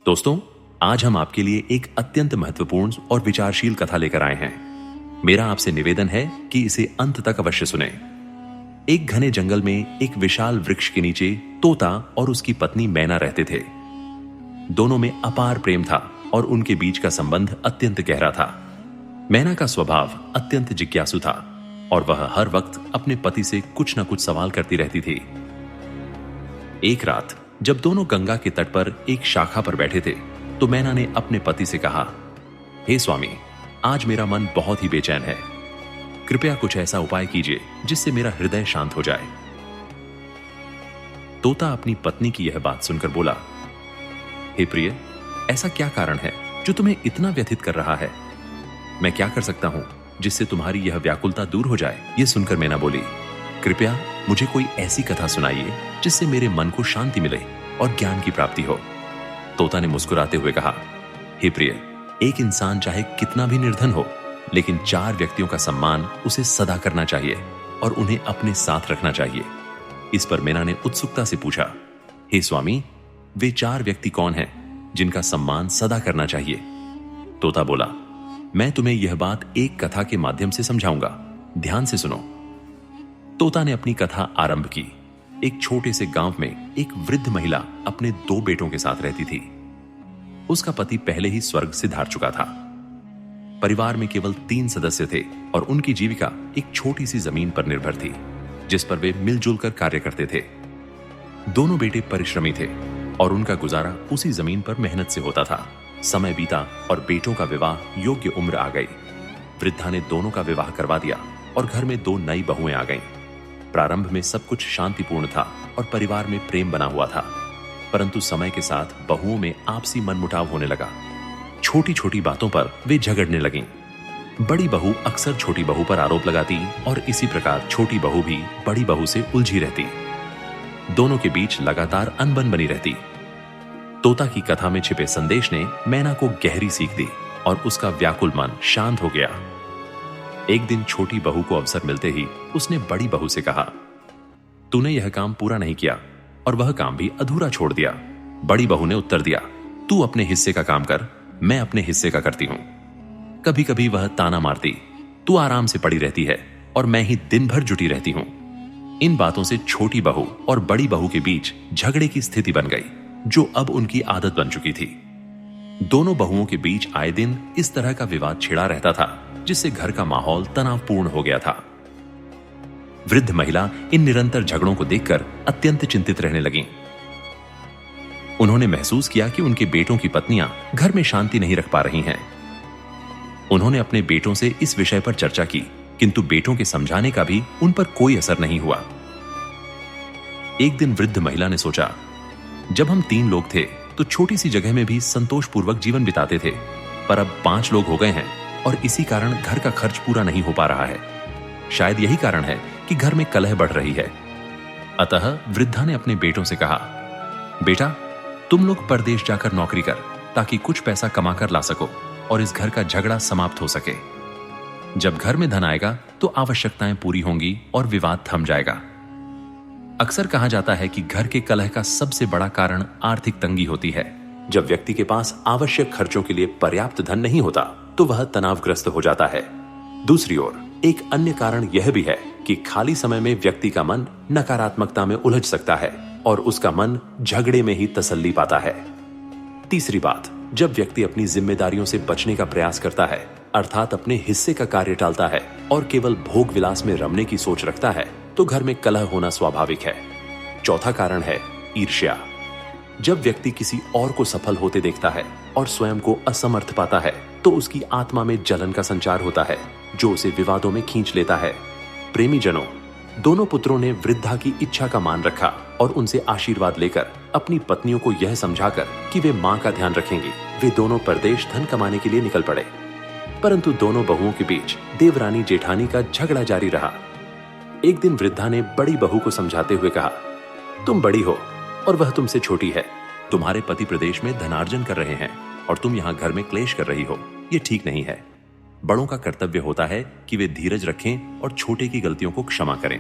दोस्तों, आज हम आपके लिए एक अत्यंत महत्वपूर्ण और विचारशील कथा लेकर आए हैं। मेरा आपसे निवेदन है कि इसे अंत तक अवश्य सुनें। एक घने जंगल में एक विशाल वृक्ष के नीचे तोता और उसकी पत्नी मैना रहते थे। दोनों में अपार प्रेम था और उनके बीच का संबंध अत्यंत गहरा था। मैना का स्वभाव अत्यंत जिज्ञासु था और वह हर वक्त अपने पति से कुछ न कुछ सवाल करती रहती थी। एक रात जब दोनों गंगा के तट पर एक शाखा पर बैठे थे तो मैना ने अपने पति से कहा, हे स्वामी, आज मेरा मन बहुत ही बेचैन है। कृपया कुछ ऐसा उपाय कीजिए जिससे मेरा हृदय शांत हो जाए। तोता अपनी पत्नी की यह बात सुनकर बोला, हे प्रिय, ऐसा क्या कारण है जो तुम्हें इतना व्यथित कर रहा है? मैं क्या कर सकता हूं जिससे तुम्हारी यह व्याकुलता दूर हो जाए? यह सुनकर मैना बोली, कृपया मुझे कोई ऐसी कथा सुनाइए जिससे मेरे मन को शांति मिले और ज्ञान की प्राप्ति हो। तोता ने मुस्कुराते हुए कहा, हे प्रिय, एक इंसान चाहे कितना भी निर्धन हो, लेकिन 4 व्यक्तियों का सम्मान उसे सदा करना चाहिए और उन्हें अपने साथ रखना चाहिए। इस पर मैना ने उत्सुकता से पूछा, हे स्वामी, वे 4 व्यक्ति कौन हैं जिनका सम्मान सदा करना चाहिए? तोता बोला, मैं तुम्हें यह बात एक कथा के माध्यम से समझाऊंगा, ध्यान से सुनो। तोता ने अपनी कथा आरंभ की। एक छोटे से गांव में एक वृद्ध महिला अपने 2 बेटों के साथ रहती थी। उसका पति पहले ही स्वर्ग से धार चुका था। परिवार में केवल 3 सदस्य थे और उनकी जीविका एक छोटी सी जमीन पर निर्भर थी, जिस पर वे मिलजुल कर कार्य करते थे। दोनों बेटे परिश्रमी थे और उनका गुजारा उसी जमीन पर मेहनत से होता था। समय बीता और बेटों का विवाह योग्य उम्र आ गई। वृद्धा ने दोनों का विवाह करवा दिया और घर में 2 नई बहुएं आ गईं। प्रारंभ में सब कुछ शांतिपूर्ण था और परिवार में प्रेम बना हुआ था, परंतु समय के साथ बहुओं में आपसी मनमुटाव होने लगा। छोटी छोटी बातों पर वे झगड़ने लगीं। बड़ी बहू अक्सर छोटी बहू पर आरोप लगाती और इसी प्रकार छोटी बहू भी बड़ी बहू से उलझी रहती। दोनों के बीच लगातार अनबन बनी रहती। तोता की कथा में छिपे संदेश ने मैना को गहरी सीख दी और उसका व्याकुल मन शांत हो गया। एक दिन छोटी बहू को अवसर मिलते ही उसने बड़ी बहू से कहा, तूने यह काम पूरा नहीं किया और वह काम भी अधूरा छोड़ दिया। बड़ी बहू ने उत्तर दिया, तू अपने हिस्से का काम कर, मैं अपने हिस्से का करती हूं। कभी कभी वह ताना मारती, तू आराम से पड़ी रहती है और मैं ही दिन भर जुटी रहती हूं। इन बातों से छोटी बहू और बड़ी बहू के बीच झगड़े की स्थिति बन गई, जो अब उनकी आदत बन चुकी थी। दोनों बहुओं के बीच आए दिन इस तरह का विवाद छिड़ा रहता था, जिससे घर का माहौल तनावपूर्ण हो गया था। वृद्ध महिला इन निरंतर झगड़ों को देखकर अत्यंत चिंतित रहने लगीं। उन्होंने महसूस किया कि उनके बेटों की पत्नियां घर में शांति नहीं रख पा रही हैं। उन्होंने अपने बेटों से इस विषय पर चर्चा की, किंतु बेटों के समझाने का भी उन पर कोई असर नहीं हुआ। एक दिन वृद्ध महिला ने सोचा, जब हम 3 लोग थे तो छोटी सी जगह में भी संतोषपूर्वक जीवन बिताते थे, पर अब 5 लोग हो गए हैं और इसी कारण घर का खर्च पूरा नहीं हो पा रहा है। शायद यही कारण है कि घर में कलह बढ़ रही है। अतः वृद्धा ने अपने बेटों से कहा, बेटा, तुम लोग परदेश जाकर नौकरी कर ताकि कुछ पैसा कमाकर ला सको और इस घर का झगड़ा समाप्त हो सके। जब घर में धन आएगा तो आवश्यकताएं पूरी होंगी और विवाद थम जाएगा। अक्सर कहा जाता है कि घर के कलह का सबसे बड़ा कारण आर्थिक तंगी होती है। जब व्यक्ति के पास आवश्यक खर्चों के लिए पर्याप्त धन नहीं होता तो वह तनावग्रस्त हो जाता है। दूसरी ओर एक अन्य कारण यह भी है कि खाली समय में व्यक्ति का मन नकारात्मकता में उलझ सकता है और उसका मन झगड़े में ही तसल्ली पाता है। तीसरी बात, जब व्यक्ति अपनी जिम्मेदारियों से बचने का प्रयास करता है, अर्थात अपने हिस्से का कार्य टालता है और केवल भोग विलास में रमने की सोच रखता है, तो घर में कलह होना स्वाभाविक है। चौथा कारण है ईर्ष्या। जब व्यक्ति किसी और को सफल होते देखता है और स्वयं को असमर्थ पाता है तो उसकी आत्मा में जलन का संचार होता है, जो उसे विवादों में खींच लेता है। प्रेमी जनों, दोनों पुत्रों ने वृद्धा की इच्छा का मान रखा और उनसे आशीर्वाद लेकर अपनी पत्नियों को यह समझाकर कि वे मां का ध्यान रखेंगी, वे दोनों परदेश धन कमाने के लिए निकल पड़े। परंतु दोनों बहुओं के बीच देवरानी जेठानी का झगड़ा जारी रहा। एक दिन वृद्धा ने बड़ी बहू को समझाते हुए कहा, तुम बड़ी हो और वह तुमसे छोटी है। तुम्हारे पति प्रदेश में धनार्जन कर रहे हैं और तुम यहाँ घर में क्लेश कर रही हो। ये ठीक नहीं है। बड़ों का कर्तव्य होता है कि वे धीरज रखें और छोटे की गलतियों को क्षमा करें।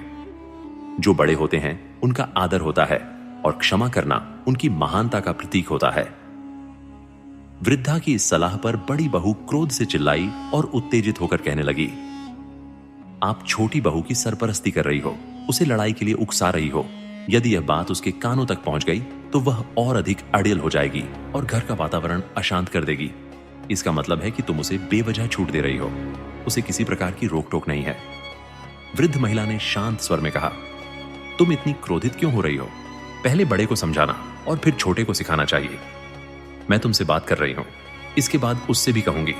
जो बड़े होते हैं उनका आदर होता है और क्षमा करना उनकी महानता का प्रतीक होता है। वृद्धा की इस सलाह पर बड़ी बहू क्रोध से चिल्लाई और उत्तेजित होकर कहने लगी, आप छोटी बहू की सरपरस्ती कर रही हो, उसे लड़ाई के लिए उकसा रही हो। यदि यह बात उसके कानों तक पहुंच गई तो वह और अधिक अड़ियल हो जाएगी और घर का वातावरण अशांत कर देगी। इसका मतलब है कि तुम उसे बेवजह छूट दे रही हो, उसे किसी प्रकार की रोक टोक नहीं है। वृद्ध महिला ने शांत स्वर में कहा, तुम इतनी क्रोधित क्यों हो रही हो? पहले बड़े को समझाना और फिर छोटे को सिखाना चाहिए। मैं तुमसे बात कर रही हूं, इसके बाद उससे भी कहूंगी।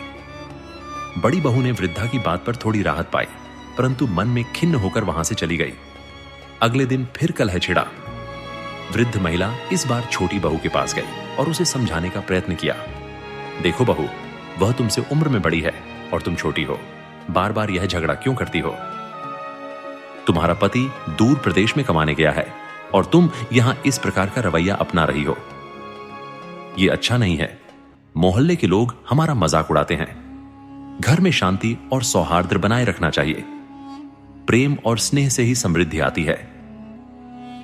बड़ी बहू ने वृद्धा की बात पर थोड़ी राहत पाई, परंतु मन में खिन्न होकर वहां से चली गई। अगले दिन फिर कलह छिड़ा। वृद्ध महिला इस बार छोटी बहू के पास गई और उसे समझाने का प्रयत्न किया। देखो बहू, वह तुमसे उम्र में बड़ी है और तुम छोटी हो, बार बार यह झगड़ा क्यों करती हो? तुम्हारा पति दूर प्रदेश में कमाने गया है और तुम यहां इस प्रकार का रवैया अपना रही हो। यह अच्छा नहीं है। मोहल्ले के लोग हमारा मजाक उड़ाते हैं। घर में शांति और सौहार्द बनाए रखना चाहिए। प्रेम और स्नेह से ही समृद्धि आती है।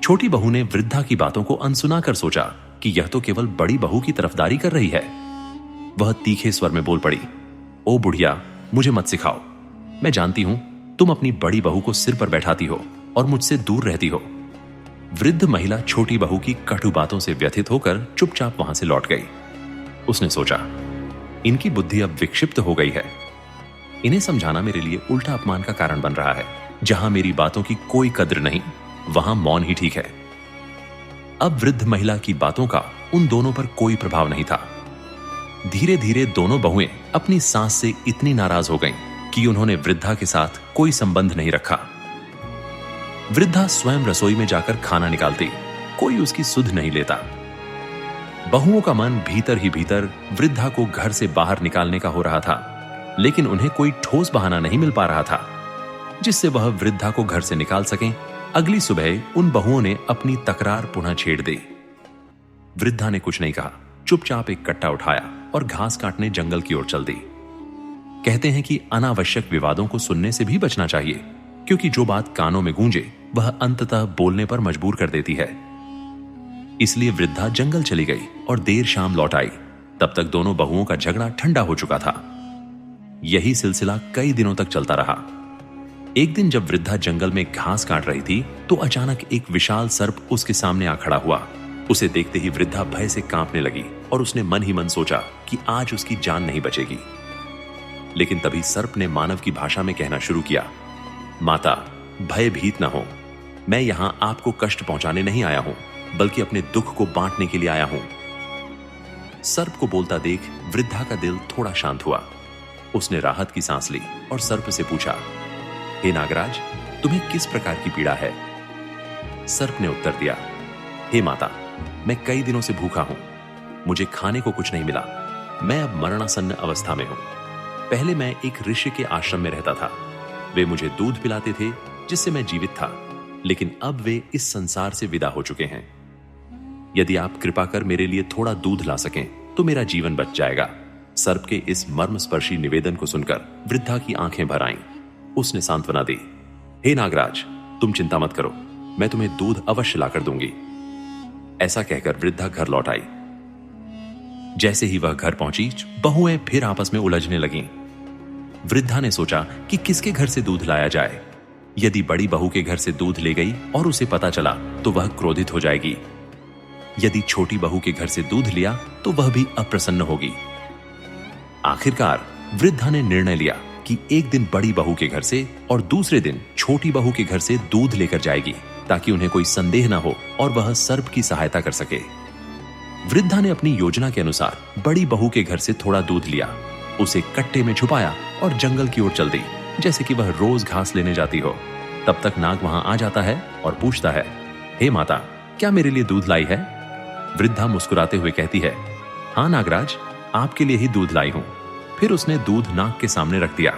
छोटी बहू ने वृद्धा की बातों को अनसुना कर सोचा कि यह तो केवल बड़ी बहू की तरफदारी कर रही है। वह तीखे स्वर में बोल पड़ी, ओ बुढ़िया, मुझे मत सिखाओ। मैं जानती हूं तुम अपनी बड़ी बहू को सिर पर बैठाती हो और मुझसे दूर रहती हो। वृद्ध महिला छोटी बहू की कटु बातों से व्यथित होकर चुपचाप वहां से लौट गई। उसने सोचा, इनकी बुद्धि अब विक्षिप्त हो गई है। इन्हें समझाना मेरे लिए उल्टा अपमान का कारण बन रहा है। जहां मेरी बातों की कोई कद्र नहीं, वहां मौन ही ठीक है। अब वृद्ध महिला की बातों का उन दोनों पर कोई प्रभाव नहीं था। धीरे धीरे दोनों बहुएं अपनी सास से इतनी नाराज हो गईं कि उन्होंने वृद्धा के साथ कोई संबंध नहीं रखा। वृद्धा स्वयं रसोई में जाकर खाना निकालती, कोई उसकी सुध नहीं लेता। बहुओं का मन भीतर ही भीतर वृद्धा को घर से बाहर निकालने का हो रहा था, लेकिन उन्हें कोई ठोस बहाना नहीं मिल पा रहा था जिससे वह वृद्धा को घर से निकाल सकें। अगली सुबह उन बहुओं ने अपनी तकरार पुनः छेड़ दी। वृद्धा ने कुछ नहीं कहा, चुपचाप एक कट्टा उठाया और घास काटने जंगल की ओर चल दी। कहते हैं कि अनावश्यक विवादों को सुनने से भी बचना चाहिए, क्योंकि जो बात कानों में गूंजे वह अंततः बोलने पर मजबूर कर देती है। इसलिए वृद्धा जंगल चली गई और देर शाम लौट आई। तब तक दोनों बहुओं का झगड़ा ठंडा हो चुका था। यही सिलसिला कई दिनों तक चलता रहा। एक दिन जब वृद्धा जंगल में घास काट रही थी तो अचानक एक विशाल सर्प उसके सामने आ खड़ा हुआ। उसे देखते ही वृद्धा भय से कांपने लगी और उसने मन ही मन सोचा कि आज उसकी जान नहीं बचेगी। लेकिन तभी सर्प ने मानव की भाषा में कहना शुरू किया, माता, भयभीत न हो। मैं यहां आपको कष्ट पहुंचाने नहीं आया हूं, बल्कि अपने दुख को बांटने के लिए आया हूं। सर्प को बोलता देख वृद्धा का दिल थोड़ा शांत हुआ। उसने राहत की सांस ली और सर्प से पूछा, हे नागराज, तुम्हें किस प्रकार की पीड़ा है? सर्प ने उत्तर दिया, हे माता, मैं कई दिनों से भूखा हूं। मुझे खाने को कुछ नहीं मिला। मैं अब मरणासन्न अवस्था में हूं। पहले मैं एक ऋषि के आश्रम में रहता था। वे मुझे दूध पिलाते थे जिससे मैं जीवित था, लेकिन अब वे इस संसार से विदा हो चुके हैं। यदि आप कृपा कर मेरे लिए थोड़ा दूध ला सकें तो मेरा जीवन बच जाएगा। सर्प के इस मर्मस्पर्शी निवेदन को सुनकर वृद्धा की आंखें भर आईं। उसने सांत्वना दी, हे नागराज, तुम चिंता मत करो, मैं तुम्हें दूध अवश्य लाकर दूंगी। ऐसा कहकर वृद्धा घर लौट आई। जैसे ही वह घर पहुंची, बहुएं फिर आपस में उलझने लगीं। वृद्धा ने सोचा कि किसके घर से दूध लाया जाए। यदि बड़ी बहू के घर से दूध ले गई और उसे पता चला तो वह क्रोधित हो जाएगी। यदि छोटी बहू के घर से दूध लिया तो वह भी अप्रसन्न होगी। आखिरकार वृद्धा ने निर्णय लिया कि एक दिन बड़ी बहू के घर से और दूसरे दिन छोटी बहू के घर से दूध लेकर जाएगी, ताकि उन्हें कोई संदेह न हो और वह सर्प की सहायता कर सके। वृद्धा ने अपनी योजना के अनुसार बड़ी बहू के घर से थोड़ा दूध लिया, उसे कट्टे में छुपाया और जंगल की ओर चल दी, जैसे कि वह रोज घास लेने जाती हो। तब तक नाग वहां आ जाता है और पूछता है, हे माता, क्या मेरे लिए दूध लाई है? वृद्धा मुस्कुराते हुए कहती है, हाँ नागराज, आपके लिए ही दूध लाई हूं। फिर उसने दूध नाग के सामने रख दिया।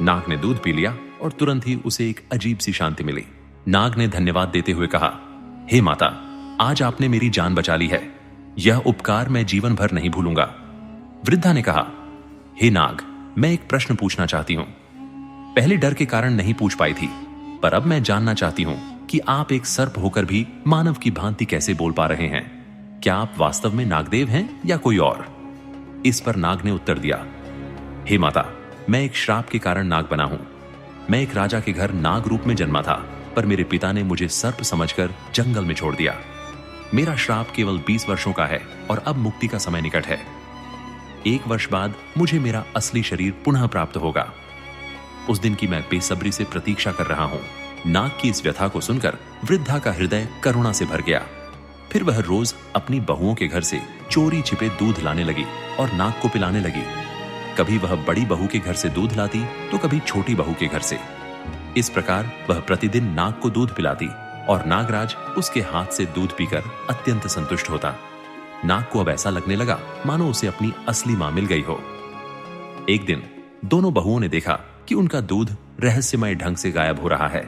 नाग ने दूध पी लिया और तुरंत ही उसे एक अजीब सी शांति मिली। नाग ने धन्यवाद देते हुए कहा, हे माता, आज आपने मेरी जान बचा ली है। यह उपकार मैं जीवन भर नहीं भूलूंगा। वृद्धा ने कहा, हे नाग, मैं एक प्रश्न पूछना चाहती हूं। पहले डर के कारण नहीं पूछ पाई थी, पर अब मैं जानना चाहती हूं कि आप एक सर्प होकर भी मानव की भांति कैसे बोल पा रहे हैं। क्या आप वास्तव में नागदेव हैं या कोई और? इस पर नाग ने उत्तर दिया, हे माता, मैं एक श्राप के कारण नाग बना हूं। मैं एक राजा के घर नाग रूप में जन्मा था, पर मेरे पिता ने मुझे सर्प समझकर जंगल में छोड़ दिया। मेरा श्राप केवल 20 वर्षों का है और अब मुक्ति का समय निकट है। 1 वर्ष बाद मुझे मेरा असली शरीर पुनः प्राप्त होगा। उस दिन की मैं बेसब्री से प्रतीक्षा कर रहा हूं। नाग की इस व्यथा को सुनकर वृद्धा का हृदय करुणा से भर गया। फिर वह रोज अपनी बहुओं के घर से चोरी छिपे दूध लाने लगी और नाग को पिलाने लगी। कभी वह बड़ी बहू के घर से दूध लाती तो कभी छोटी बहू के घर से। इस प्रकार वह प्रतिदिन नाग को दूध पिलाती और नागराज उसके हाथ से दूध पीकर अत्यंत संतुष्ट होता। नाग को अब ऐसा लगने लगा मानो उसे अपनी असली मां मिल गई हो। एक दिन दोनों बहुओं ने देखा कि उनका दूध रहस्यमय ढंग से गायब हो रहा है।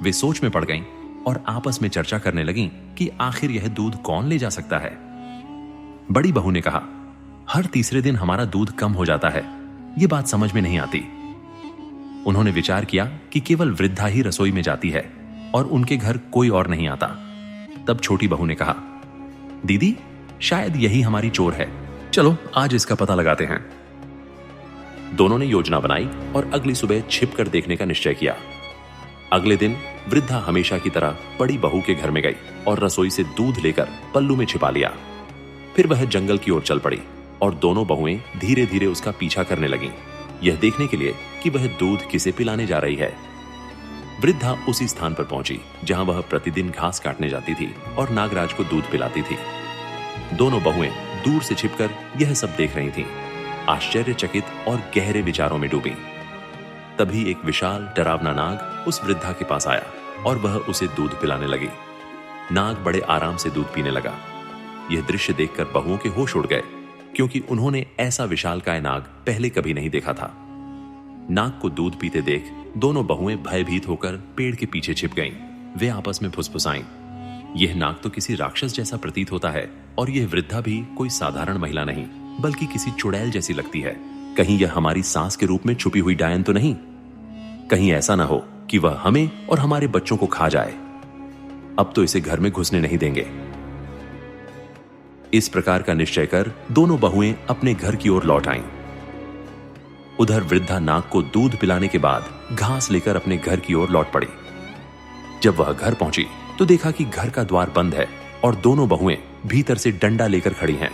वे सोच में पड़ गईं और आपस में चर्चा करने लगीं कि आखिर यह दूध कौन ले जा सकता है। बड़ी बहू ने कहा, हर तीसरे दिन हमारा दूध कम हो जाता है, यह बात समझ में नहीं आती। उन्होंने विचार किया कि केवल वृद्धा ही रसोई में जाती है और उनके घर कोई और नहीं आता। तब छोटी बहू ने कहा, दीदी, शायद यही हमारी चोर है, चलो आज इसका पता लगाते हैं। दोनों ने योजना बनाई और अगली सुबह छिपकर देखने का निश्चय किया। अगले दिन वृद्धा हमेशा की तरह बड़ी बहू के घर में गई और रसोई से दूध लेकर पल्लू में छिपा लिया। फिर वह जंगल की ओर चल पड़ी और दोनों बहुएं धीरे धीरे उसका पीछा करने लगीं, यह देखने के लिए कि वह दूध किसे पिलाने जा रही है। वृद्धा उसी स्थान पर पहुंची जहां वह प्रतिदिन घास काटने जाती थी और नागराज को दूध पिलाती थी। दोनों बहुएं दूर से छिपकर यह सब देख रही थीं, आश्चर्यचकित और गहरे विचारों में डूबी। तभी एक विशाल डरावना नाग उस वृद्धा के पास आया और वह उसे दूध पिलाने लगी। नाग बड़े आराम से दूध पीने लगा। यह दृश्य देखकर बहुओं के होश उड़ गए, क्योंकि उन्होंने ऐसा विशालकाय नाग पहले कभी नहीं देखा था। नाग को दूध पीते देख दोनों बहुएं भयभीत होकर पेड़ के पीछे छिप गईं। वे आपस में फुसफुसाईं, यह नाग तो किसी राक्षस जैसा प्रतीत होता है और यह वृद्धा भी कोई साधारण महिला नहीं, बल्कि किसी चुड़ैल जैसी लगती है। कहीं यह हमारी सास के रूप में छुपी हुई डायन तो नहीं? कहीं ऐसा ना हो कि वह हमें और हमारे बच्चों को खा जाए। अब तो इसे घर में घुसने नहीं देंगे। इस प्रकार का निश्चय कर दोनों बहुएं अपने घर की ओर लौट आईं। उधर वृद्धा नाग को दूध पिलाने के बाद घास लेकर अपने घर की ओर लौट पड़ी। जब वह घर पहुंची तो देखा कि घर का द्वार बंद है और दोनों बहुएं भीतर से डंडा लेकर खड़ी हैं।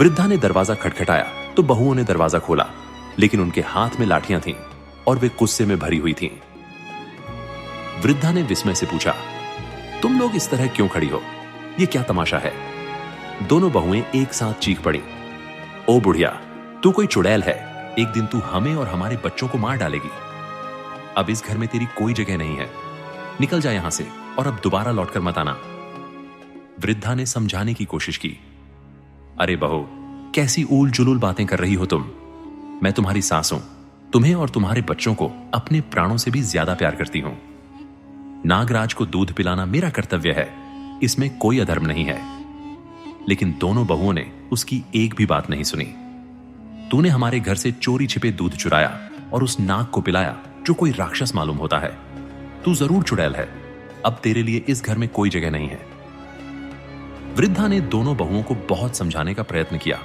वृद्धा ने दरवाजा खटखटाया तो बहुओं ने दरवाजा खोला, लेकिन उनके हाथ में लाठियां थीं और वे गुस्से में भरी हुई थीं। वृद्धा ने विस्मय से पूछा, तुम लोग इस तरह क्यों खड़ी हो? ये क्या तमाशा है? दोनों बहुएं एक साथ चीख पड़ी, ओ बुढ़िया, तू कोई चुड़ैल है। एक दिन तू हमें और हमारे बच्चों को मार डालेगी। अब इस घर में तेरी कोई जगह नहीं है, निकल जा यहां से और अब दोबारा लौटकर मत आना। वृद्धा ने समझाने की कोशिश की, अरे बहू, कैसी ऊल जुलूल बातें कर रही हो तुम? मैं तुम्हारी सास हूं, तुम्हें और तुम्हारे बच्चों को अपने प्राणों से भी ज्यादा प्यार करती हूं। नागराज को दूध पिलाना मेरा कर्तव्य है, इसमें कोई अधर्म नहीं है। लेकिन दोनों बहुओं ने उसकी एक भी बात नहीं सुनी। तूने हमारे घर से चोरी छिपे दूध चुराया और उस नाग को पिलाया जो कोई राक्षस मालूम होता है। तू जरूर चुड़ैल है। अब तेरे लिए इस घर में कोई जगह नहीं है। वृद्धा ने दोनों बहुओं को बहुत समझाने का प्रयत्न किया,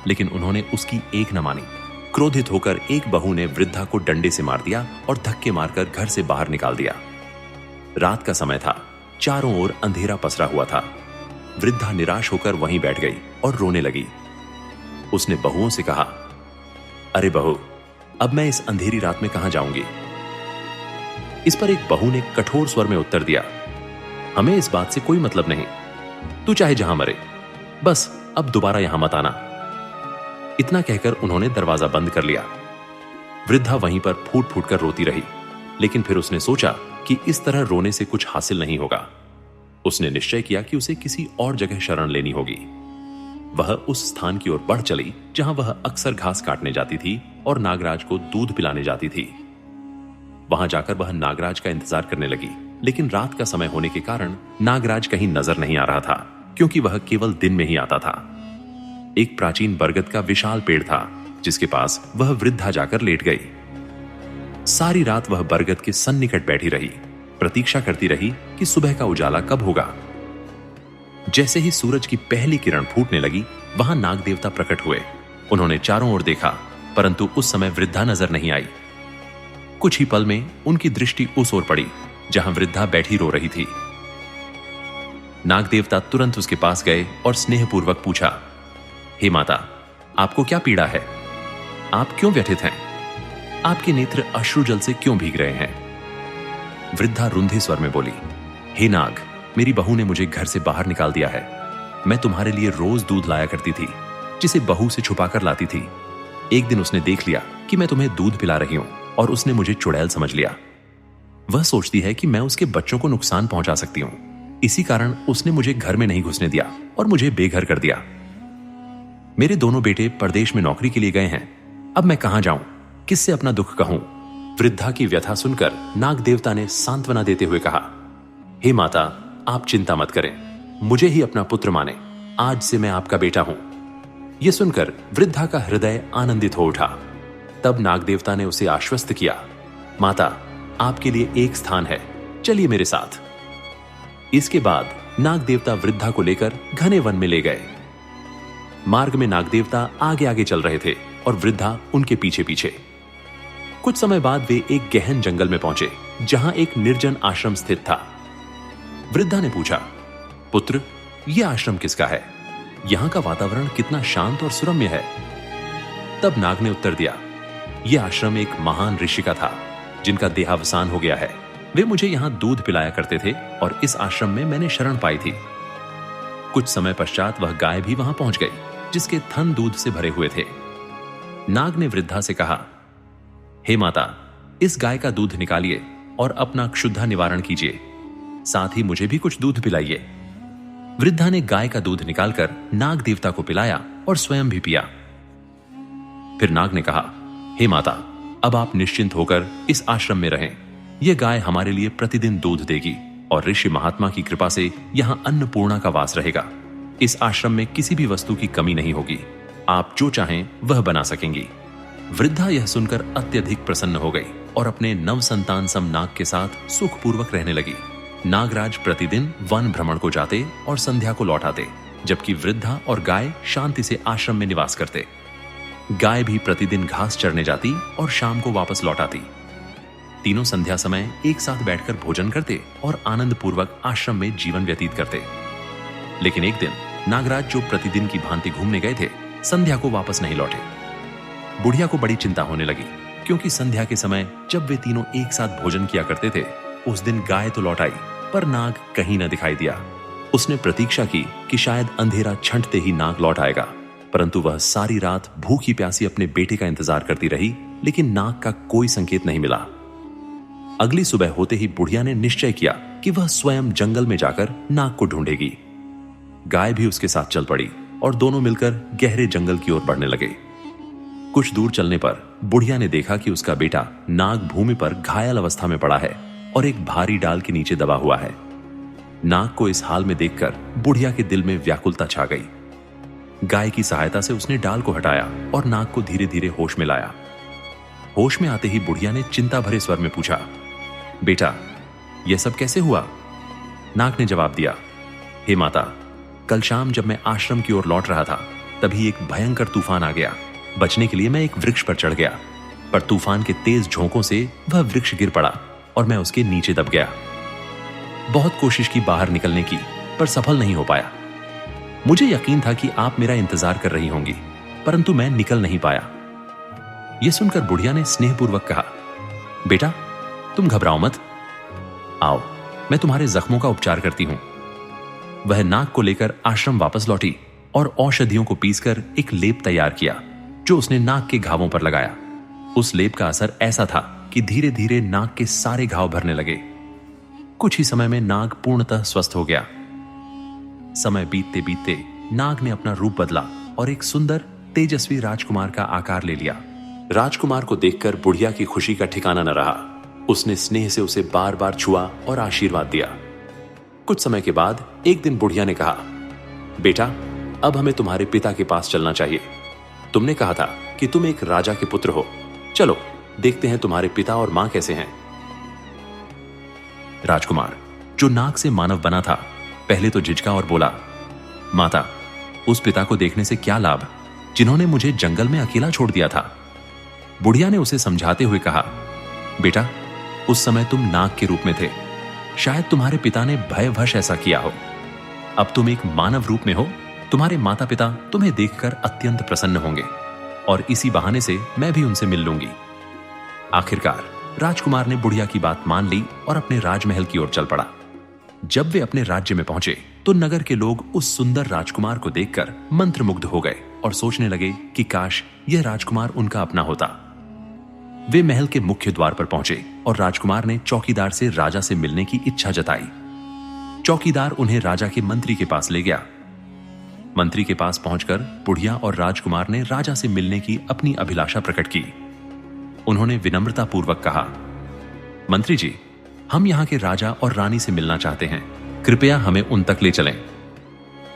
लेकिन उन्होंने उसकी एक न मानी। क्रोधित होकर एक बहू ने वृद्धा को डंडे से मार दिया और धक्के मारकर घर से बाहर निकाल दिया। रात का समय था, चारों ओर अंधेरा पसरा हुआ था। वृद्धा निराश होकर वहीं बैठ गई और रोने लगी। उसने बहुओं से कहा, अरे बहू, अब मैं इस अंधेरी रात में कहां जाऊंगी? इस पर एक बहू ने कठोर स्वर में उत्तर दिया, हमें इस बात से कोई मतलब नहीं, तू चाहे जहां मरे, बस अब दोबारा यहां मत आना। इतना कहकर उन्होंने दरवाजा बंद कर लिया। वृद्धा वहीं पर फूट फूट कर रोती रही, लेकिन फिर उसने सोचा कि इस तरह रोने से कुछ हासिल नहीं होगा। उसने निश्चय किया कि उसे किसी और जगह शरण लेनी होगी। वह उस स्थान की ओर बढ़ चली जहां वह अक्सर घास काटने जाती थी और नागराज को दूध पिलाने जाती थी। वहां जाकर वह नागराज का इंतजार करने लगी, लेकिन रात का समय होने के कारण नागराज कहीं नजर नहीं आ रहा था, क्योंकि वह केवल दिन में ही आता था। एक प्राचीन बरगद का विशाल पेड़ था, जिसके पास वह वृद्धा जाकर लेट गई। सारी रात वह बरगद के सन्निकट बैठी रही, प्रतीक्षा करती रही कि सुबह का उजाला कब होगा। जैसे ही सूरज की पहली किरण फूटने लगी, वहां नाग देवता प्रकट हुए। उन्होंने चारों ओर देखा, परंतु उस समय वृद्धा नजर नहीं आई। कुछ ही पल में उनकी दृष्टि उस ओर पड़ी जहां वृद्धा बैठी रो रही थी। नाग देवता तुरंत उसके पास गए और स्नेहपूर्वक पूछा, हे माता, आपको क्या पीड़ा है? आप क्यों व्यथित हैं? आपके नेत्र अश्रुजल से क्यों भीग रहे हैं? वृद्धा रुंधे स्वर में बोली, हे नाग, मेरी बहू ने मुझे घर से बाहर निकाल दिया है। मैं तुम्हारे लिए रोज दूध लाया करती थी, जिसे बहू से छुपाकर लाती थी। एक दिन उसने देख लिया कि मैं तुम्हें दूध पिला रही हूं और उसने मुझे चुड़ैल समझ लिया। वह सोचती है कि मैं उसके बच्चों को नुकसान पहुंचा सकती हूं। इसी कारण उसने मुझे घर में नहीं घुसने दिया और मुझे बेघर कर दिया। मेरे दोनों बेटे परदेश में नौकरी के लिए गए हैं। अब मैं कहां जाऊं? किससे अपना दुख कहूं? वृद्धा की व्यथा सुनकर नाग देवता ने सांत्वना देते हुए कहा, हे माता, आप चिंता मत करें, मुझे ही अपना पुत्र माने। आज से मैं आपका बेटा हूं। यह सुनकर वृद्धा का हृदय आनंदित हो उठा। तब नाग देवता ने उसे आश्वस्त किया, माता, आपके लिए एक स्थान है, चलिए मेरे साथ। इसके बाद नाग देवता वृद्धा को लेकर घने वन में ले गए। मार्ग में नाग देवता आगे आगे चल रहे थे और वृद्धा उनके पीछे पीछे। कुछ समय बाद वे एक गहन जंगल में पहुंचे जहां एक निर्जन आश्रम स्थित था। वृद्धा ने पूछा, पुत्र, यह आश्रम किसका है? यहां का वातावरण कितना शांत और सुरम्य है। तब नाग ने उत्तर दिया, यह आश्रम एक महान ऋषि का था जिनका देहावसान हो गया है। वे मुझे यहां दूध पिलाया करते थे और इस आश्रम में मैंने शरण पाई थी। कुछ समय पश्चात वह गाय भी वहां पहुंच गई जिसके थन दूध से भरे हुए थे। नाग ने वृद्धा से कहा, हे माता, इस गाय का दूध निकालिए और अपना क्षुधा निवारण कीजिए, साथ ही मुझे भी कुछ दूध पिलाइए। वृद्धा ने गाय का दूध निकालकर नाग देवता को पिलाया और स्वयं भी पिया। फिर नाग ने कहा, हे माता, अब आप निश्चिंत होकर इस आश्रम में रहें। यह गाय हमारे लिए प्रतिदिन दूध देगी और ऋषि महात्मा की कृपा से यहां अन्नपूर्णा का वास रहेगा। इस आश्रम में किसी भी वस्तु की कमी नहीं होगी। आप जो चाहें वह बना सकेंगी। वृद्धा यह सुनकर अत्यधिक प्रसन्न हो गई और अपने नव संतान सम नाग के साथ सुखपूर्वक रहने लगी। नागराज प्रतिदिन वन भ्रमण को जाते और संध्या को लौट आते, जबकि वृद्धा और गाय शांति से आश्रम में निवास करते। गाय भी प्रतिदिन घास चरने जाती और शाम को वापस लौट आती। तीनों संध्या समय एक साथ बैठकर भोजन करते और आनंद पूर्वक आश्रम में जीवन व्यतीत करते। लेकिन एक दिन नागराज, जो प्रतिदिन की भांति घूमने गए थे, संध्या को वापस नहीं लौटे। बुढ़िया को बड़ी चिंता होने लगी, क्योंकि संध्या के समय जब वे तीनों एक साथ भोजन किया करते थे, उस दिन गाय तो लौट आई पर नाग कहीं न दिखाई दिया। उसने प्रतीक्षा की कि शायद अंधेरा छंटते ही नाग लौट आएगा, परंतु वह सारी रात भूखी प्यासी अपने बेटे का इंतजार करती रही, लेकिन नाग का कोई संकेत नहीं मिला। अगली सुबह होते ही बुढ़िया ने निश्चय किया कि वह स्वयं जंगल में जाकर नाग को ढूंढेगी। गाय भी उसके साथ चल पड़ी और दोनों मिलकर गहरे जंगल की ओर बढ़ने लगे। कुछ दूर चलने पर बुढ़िया ने देखा कि उसका बेटा नाग भूमि पर घायल अवस्था में पड़ा है और एक भारी डाल के नीचे दबा हुआ है। नाग को इस हाल में देखकर बुढ़िया के दिल में व्याकुलता छा गई। गाय की सहायता से उसने डाल को हटाया और नाग को धीरे धीरे होश में लाया। होश में आते ही बुढ़िया ने चिंता भरे स्वर में पूछा, बेटा, यह सब कैसे हुआ? नाग ने जवाब दिया, हे माता, कल शाम जब मैं आश्रम की ओर लौट रहा था, तभी एक भयंकर तूफान आ गया। बचने के लिए मैं एक वृक्ष पर चढ़ गया, पर तूफान के तेज झोंकों से वह वृक्ष गिर पड़ा और मैं उसके नीचे दब गया। बहुत कोशिश की बाहर निकलने की, पर सफल नहीं हो पाया। मुझे यकीन था कि आप मेरा इंतजार कर रही होंगी, परंतु मैं निकल नहीं पाया। यह सुनकर बुढ़िया ने स्नेहपूर्वक कहा, बेटा, तुम घबराओ मत, आओ मैं तुम्हारे जख्मों का उपचार करती हूं। वह नाग को लेकर आश्रम वापस लौटी और औषधियों को पीसकर एक लेप तैयार किया, जो उसने नाग के घावों पर लगाया। उस लेप का असर ऐसा था कि धीरे धीरे नाग के सारे घाव भरने लगे। कुछ ही समय में नाग पूर्णतः स्वस्थ हो गया। समय बीतते बीतते नाग ने अपना रूप बदला और एक सुंदर तेजस्वी राजकुमार का आकार ले लिया। राजकुमार को देखकर बुढ़िया की खुशी का ठिकाना न रहा। उसने स्नेह से उसे बार बार छुआ और आशीर्वाद दिया। कुछ समय के बाद एक दिन बुढ़िया ने कहा, बेटा, अब हमें तुम्हारे पिता के पास चलना चाहिए। तुमने कहा था कि तुम एक राजा के पुत्र हो। चलो देखते हैं तुम्हारे पिता और मां कैसे हैं। राजकुमार, जो नाग से मानव बना था, पहले तो झिझका और बोला, माता, उस पिता को देखने से क्या लाभ जिन्होंने मुझे जंगल में अकेला छोड़ दिया था। बुढ़िया ने उसे समझाते हुए कहा, बेटा, उस समय तुम नाग के रूप में थे। शायद तुम्हारे पिता ने भयवश ऐसा किया हो। अब तुम एक मानव रूप में हो। तुम्हारे माता पिता तुम्हें देखकर अत्यंत प्रसन्न होंगे और इसी बहाने से मैं भी उनसे मिल लूंगी। आखिरकार राजकुमार ने बुढ़िया की बात मान ली और अपने राजमहल की ओर चल पड़ा। जब वे अपने राज्य में पहुंचे तो नगर के लोग उस सुंदर राजकुमार को देखकर मंत्रमुग्ध हो गए और सोचने लगे कि काश यह राजकुमार उनका अपना होता। वे महल के मुख्य द्वार पर पहुंचे और राजकुमार ने चौकीदार से राजा से मिलने की इच्छा जताई। चौकीदार उन्हें राजा के मंत्री के पास ले गया। मंत्री के पास पहुंचकर बुढ़िया और राजकुमार ने राजा से मिलने की अपनी अभिलाषा प्रकट की। उन्होंने विनम्रता पूर्वक कहा, मंत्री जी, हम यहां के राजा और रानी से मिलना चाहते हैं। कृपया हमें उन तक ले चलें।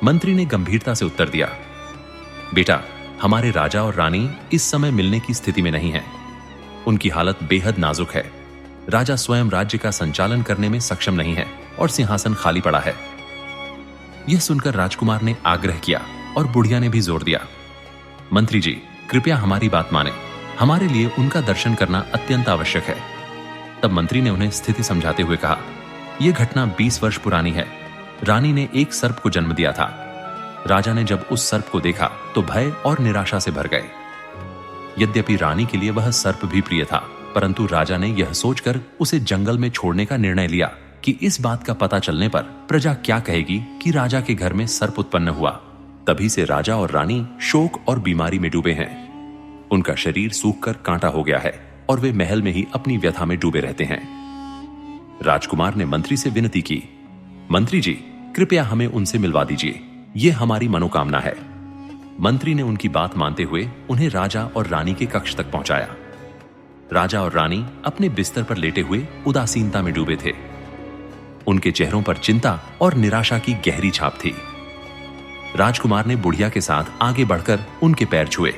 मंत्री ने गंभीरता से उत्तर दिया, बेटा, हमारे राजा और रानी इस समय मिलने की स्थिति में नहीं है। उनकी हालत बेहद नाजुक है। राजा स्वयं राज्य का संचालन करने में सक्षम नहीं है और सिंहासन खाली पड़ा है। यह सुनकर राजकुमार ने आग्रह किया और बुढ़िया ने भी जोर दिया, मंत्री जी, कृपया हमारी बात माने। हमारे लिए उनका दर्शन करना अत्यंत आवश्यक है। तब मंत्री ने उन्हें स्थिति समझाते हुए कहा, यह घटना 20 वर्ष पुरानी है। रानी ने एक सर्प को जन्म दिया था। राजा ने जब उस सर्प को देखा तो भय और निराशा से भर गए। यद्यपि रानी के लिए वह सर्प भी प्रिय था, परंतु राजा ने यह सोचकर उसे जंगल में छोड़ने का निर्णय लिया कि इस बात का पता चलने पर प्रजा क्या कहेगी कि राजा के घर में सर्प उत्पन्न हुआ। तभी से राजा और रानी शोक और बीमारी में डूबे हैं। उनका शरीर सूखकर कांटा हो गया है और वे महल में ही अपनी व्यथा में डूबे रहते हैं। राजकुमार ने मंत्री से विनती की, मंत्री जी, कृपया हमें उनसे मिलवा दीजिए। यह हमारी मनोकामना है। मंत्री ने उनकी बात मानते हुए उन्हें राजा और रानी के कक्ष तक पहुंचाया। राजा और रानी अपने बिस्तर पर लेटे हुए उदासीनता में डूबे थे। उनके चेहरों पर चिंता और निराशा की गहरी छाप थी। राजकुमार ने बुढ़िया के साथ आगे बढ़कर उनके पैर छुए।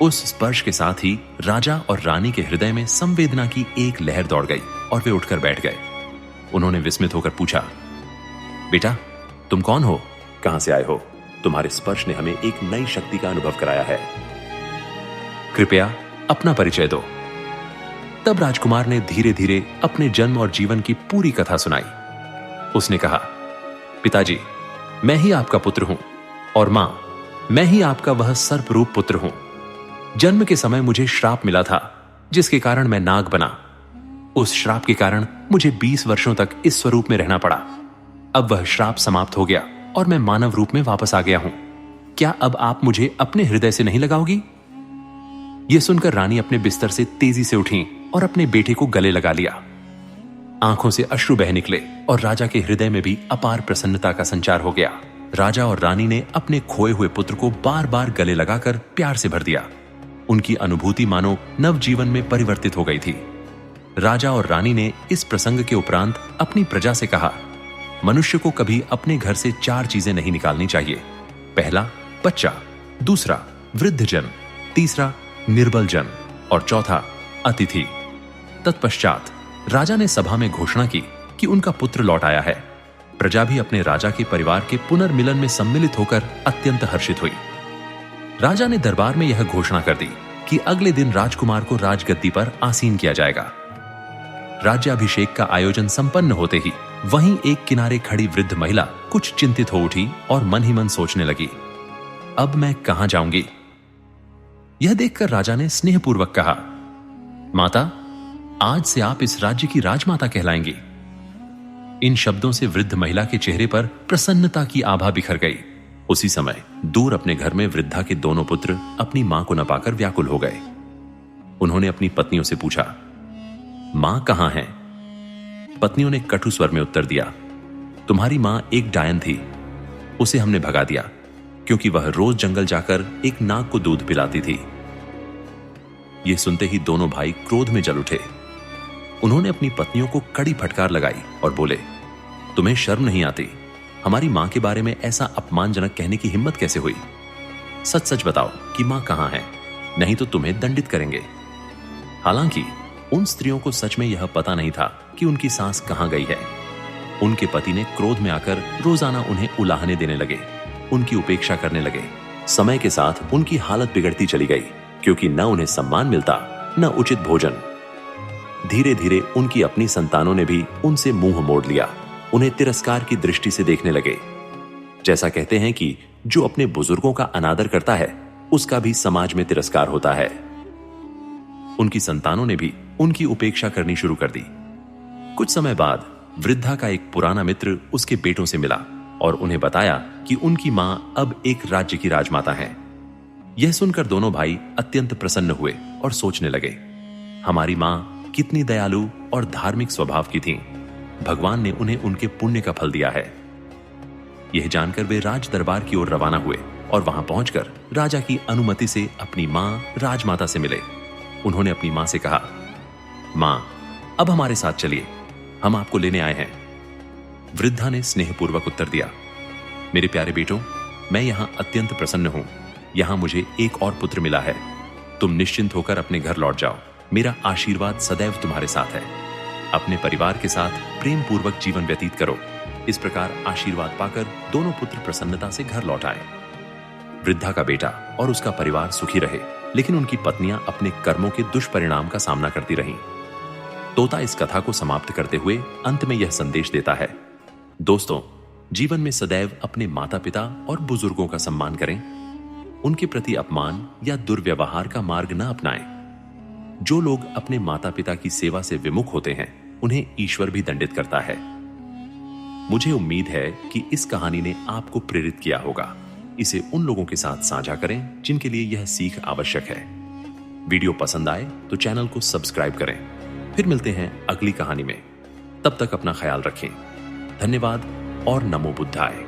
उस स्पर्श के साथ ही राजा और रानी के हृदय में संवेदना की एक लहर दौड़ गई और वे उठकर बैठ गए। उन्होंने विस्मित होकर पूछा, बेटा, तुम कौन हो? कहां से आए हो? तुम्हारे स्पर्श ने हमें एक नई शक्ति का अनुभव कराया है। कृपया अपना परिचय दो। तब राजकुमार ने धीरे धीरे अपने जन्म और जीवन की पूरी कथा सुनाई। उसने कहा, पिताजी, मैं ही आपका पुत्र हूं और मां, मैं ही आपका वह सर्प रूप पुत्र हूं। जन्म के समय मुझे श्राप मिला था जिसके कारण मैं नाग बना। उस श्राप के कारण मुझे 20 वर्षों तक इस स्वरूप में रहना पड़ा। अब वह श्राप समाप्त हो गया और मैं मानव रूप में वापस आ गया हूं। क्या अब आप मुझे अपने हृदय से नहीं लगाओगी? यह सुनकर रानी अपने बिस्तर से तेजी से उठी और अपने बेटे को गले लगा लिया। आंखों से अश्रु बह निकले और राजा के हृदय में भी अपार प्रसन्नता का संचार हो गया। राजा और रानी ने अपने खोए हुए पुत्र को बार बार गले लगाकर प्यार से भर दिया। उनकी अनुभूति मानो नवजीवन में परिवर्तित हो गई थी। राजा और रानी ने इस प्रसंग के उपरांत अपनी प्रजा से कहा, मनुष्य को कभी अपने घर से 4 चीजें नहीं निकालनी चाहिए। पहला, बच्चा, दूसरा, वृद्ध जन, तीसरा, निर्बल जन और चौथा, अतिथि। तत्पश्चात राजा ने सभा में घोषणा की कि उनका पुत्र लौट आया है। प्रजा भी अपने राजा के परिवार के पुनर्मिलन में सम्मिलित होकर अत्यंत हर्षित हुई। राजा ने दरबार में यह घोषणा कर दी कि अगले दिन राजकुमार को राजगद्दी पर आसीन किया जाएगा। राज्याभिषेक का आयोजन संपन्न होते ही वहीं एक किनारे खड़ी वृद्ध महिला कुछ चिंतित हो उठी और मन ही मन सोचने लगी, अब मैं कहां जाऊंगी? यह देखकर राजा ने स्नेहपूर्वक कहा, माता, आज से आप इस राज्य की राजमाता कहलाएंगी। इन शब्दों से वृद्ध महिला के चेहरे पर प्रसन्नता की आभा बिखर गई। उसी समय दूर अपने घर में वृद्धा के दोनों पुत्र अपनी मां को न पाकर व्याकुल हो गए। उन्होंने अपनी पत्नियों से पूछा, मां कहां है? पत्नियों ने कटु स्वर में उत्तर दिया, तुम्हारी मां एक डायन थी। उसे हमने भगा दिया क्योंकि वह रोज जंगल जाकर एक नाग को दूध पिलाती थी। यह सुनते ही दोनों भाई क्रोध में जल उठे। उन्होंने अपनी पत्नियों को कड़ी फटकार लगाई और बोले, तुम्हें शर्म नहीं आती? हमारी मां के बारे में ऐसा अपमानजनक कहने की हिम्मत कैसे हुई? सच सच बताओ कि मां कहां है, नहीं तो तुम्हें दंडित करेंगे। हालांकि उन स्त्रियों को सच में यह पता नहीं था कि उनकी सास कहां गई है। उनके पति ने क्रोध में आकर रोजाना उन्हें उलाहने देने लगे। उनकी उपेक्षा करने लगे। समय के साथ उनकी हालत बिगड़ती चली गई, क्योंकि न उन्हें सम्मान मिलता न उचित भोजन। धीरे धीरे उनकी अपनी संतानों ने भी उनसे मुंह मोड़ लिया, उन्हें तिरस्कार की दृष्टि से देखने लगे। जैसा कहते हैं कि जो अपने बुजुर्गों का अनादर करता है उसका भी समाज में तिरस्कार होता है। उनकी संतानों ने भी उनकी उपेक्षा करनी शुरू कर दी। कुछ समय बाद वृद्धा का एक पुराना मित्र उसके बेटों से मिला और उन्हें बताया कि उनकी मां अब एक राज्य की राजमाता हैं। यह सुनकर दोनों भाई अत्यंत प्रसन्न हुए और सोचने लगे, हमारी मां कितनी दयालु और धार्मिक स्वभाव की थीं। भगवान ने उन्हें उनके पुण्य का फल दिया है। यह जानकर वे राज दरबार की ओर रवाना हुए और वहां पहुंचकर राजा की अनुमति से अपनी मां राजमाता से मिले। उन्होंने अपनी मां से कहा, मां, अब हमारे साथ चलिए, हम आपको लेने आए हैं। वृद्धा ने स्नेहपूर्वक उत्तर दिया, मेरे प्यारे बेटों, मैं यहां अत्यंत प्रसन्न हूं। यहां मुझे एक और पुत्र मिला है। तुम निश्चिंत होकर अपने घर लौट जाओ। मेरा आशीर्वाद सदैव तुम्हारे साथ है। अपने परिवार के साथ प्रेम पूर्वक जीवन व्यतीत करो। इस प्रकार आशीर्वाद पाकर दोनों पुत्र प्रसन्नता से घर लौट आए। वृद्धा का बेटा और उसका परिवार सुखी रहे, लेकिन उनकी पत्नियां अपने कर्मों के दुष्परिणाम का सामना करती रहीं। तोता इस कथा को समाप्त करते हुए अंत में यह संदेश देता है, दोस्तों, जीवन में सदैव अपने माता पिता और बुजुर्गों का सम्मान करें। उनके प्रति अपमान या दुर्व्यवहार का मार्ग न अपनाएं। जो लोग अपने माता पिता की सेवा से विमुख होते हैं उन्हें ईश्वर भी दंडित करता है। मुझे उम्मीद है कि इस कहानी ने आपको प्रेरित किया होगा। इसे उन लोगों के साथ साझा करें जिनके लिए यह सीख आवश्यक है। वीडियो पसंद आए तो चैनल को सब्सक्राइब करें। फिर मिलते हैं अगली कहानी में। तब तक अपना ख्याल रखें। धन्यवाद और नमो बुद्धाय।